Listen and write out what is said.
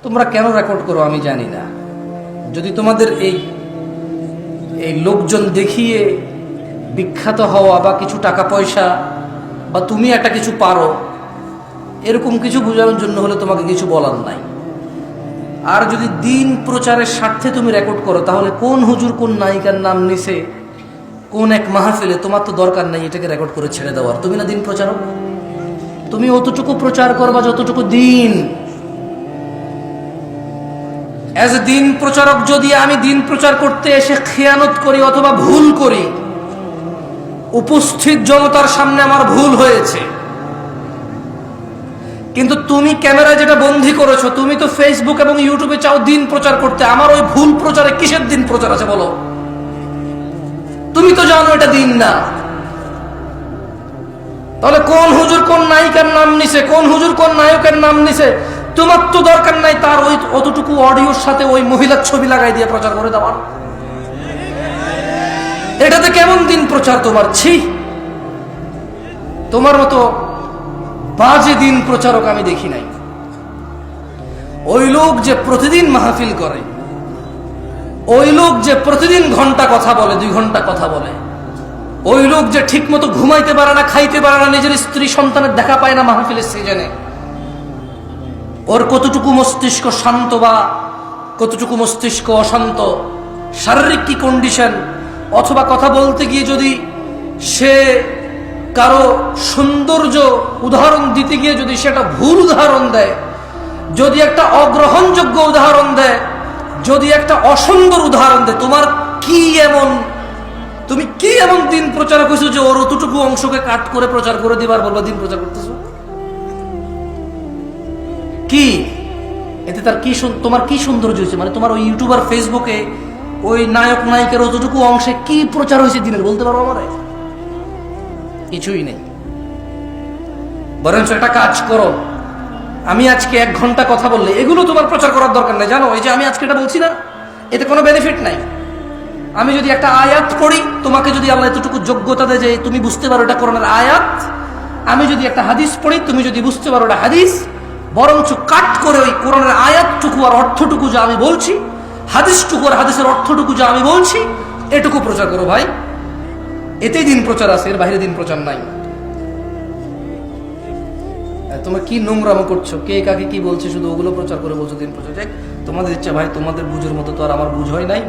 তোমরা কেন রেকর্ড করো আমি জানি না। যদি তোমাদের এই লোকজন দেখিয়ে বিখ্যাত হওয়া বা কিছু টাকা পয়সা বা তুমি একটা কিছু পারো এরকম কিছু বোঝানোর জন্য হলে তোমাকে কিছু বলার নাই। আর যদি দিন প্রচারের স্বার্থে তুমি রেকর্ড করো, তাহলে কোন হুজুর কোন নায়িকার নাম নিছে কোন এক মাহফিলে, তোমার তো দরকার নাই এটাকে রেকর্ড করে ছেড়ে দেওয়ার। তুমি না দিন প্রচারক, তুমি অতটুকু প্রচার করবা যতটুকু দিন। অ্যাজ এ দিন প্রচারক যদি আমি দিন প্রচার করতে এসে খেয়ানত করি অথবা ভুল করি, উপস্থিত জনতার সামনে আমার ভুল হয়েছে, কিন্তু তুমি ক্যামেরায় যেটা বন্দী করেছো, তুমি তো ফেসবুক এবং ইউটিউবে চাও দিন প্রচার করতে, আমার ওই ভুল প্রচারে কিসের দিন প্রচার আছে বলো? তুমি তো জানো এটা দিন না। তাহলে কোন হুজুর কোন নায়িকার নাম নিছে, কোন হুজুর কোন নায়কের নাম নিছে, তোমার তো দরকার নাই তার ওই অতটুকু অডিওর সাথে ওই মহিলার ছবি লাগাই দিয়ে প্রচার করে দেওয়ার। এটাতে কেমন দিন প্রচার তোমার? ছি, তোমার মতো বাজে দিন প্রচারক আমি দেখি নাই। ওই লোক যে প্রতিদিন মাহফিল করে, ওই লোক যে প্রতিদিন ঘন্টা কথা বলে, 2 ঘন্টা কথা বলে, ওই লোক যে ঠিক মতো ঘুমাইতে পারে না, খাইতে পারে না, নিজের স্ত্রী সন্তানের দেখা পায় না মাহফিলের সিজনে, ওর কতটুকু মস্তিষ্ক শান্ত বা কতটুকু মস্তিষ্ক অশান্ত, শারীরিক কি কন্ডিশন, অথবা কথা বলতে গিয়ে যদি সে কারো সৌন্দর্য উদাহরণ দিতে গিয়ে যদি সেটা ভুল উদাহরণ দেয়, যদি একটা অগ্রহণযোগ্য উদাহরণ দেয়, যদি একটা অসুন্দর উদাহরণ দেয়, তোমার কি এমন, তুমি কি এমন দিন প্রচার করছো যে ওর অতটুকু অংশকে কাট করে প্রচার করে দিবার বলবো দিন প্রচার করতেছো? কি এতে তার কি, তোমার কি সৌন্দর্য হয়েছে? মানে তোমার ওই ইউটিউবার ফেসবুকে ওই নায়ক নায়িকার অতটুকু অংশে কি প্রচার হয়েছে দিনের, বলতে পারো আমারে? কিছুই নেই। বরঞ্চ একটা কাজ করো, আমি আজকে 1 ঘন্টা কথা বললে এগুলো তোমার প্রচার করার দরকার নেই। জানো এই যে আমি আজকে এটা বলছি না, এতে কোনো বেনিফিট নাই। আমি যদি একটা আয়াত পড়ি, তোমাকে যদি আল্লাহ এতটুকু যোগ্যতা দেয় যে তুমি বুঝতে পারো এটা কোরআনের আয়াত, আমি যদি একটা হাদিস পড়ি, তুমি যদি বুঝতে পারো এটা হাদিস, বরঞ্চ কাট করে ওই কোরআনের আয়াতটুকু আর অর্থটুকু যা আমি বলছি, হাদিসটুকু আর হাদিসের অর্থটুকু যা আমি বলছি, এটুকু প্রচার করো ভাই। এতেই দিন প্রচার আছে, এর বাইরে দিন প্রচার নাই। তোমরা কি নোংরামো করছো, কে কাকে কি বলছে, শুধু ওগুলো প্রচার করে বলছো দিন প্রচার। তোমাদের ইচ্ছা ভাই, তোমাদের বুঝের মতো তো আর আমার বুঝ হয় নাই।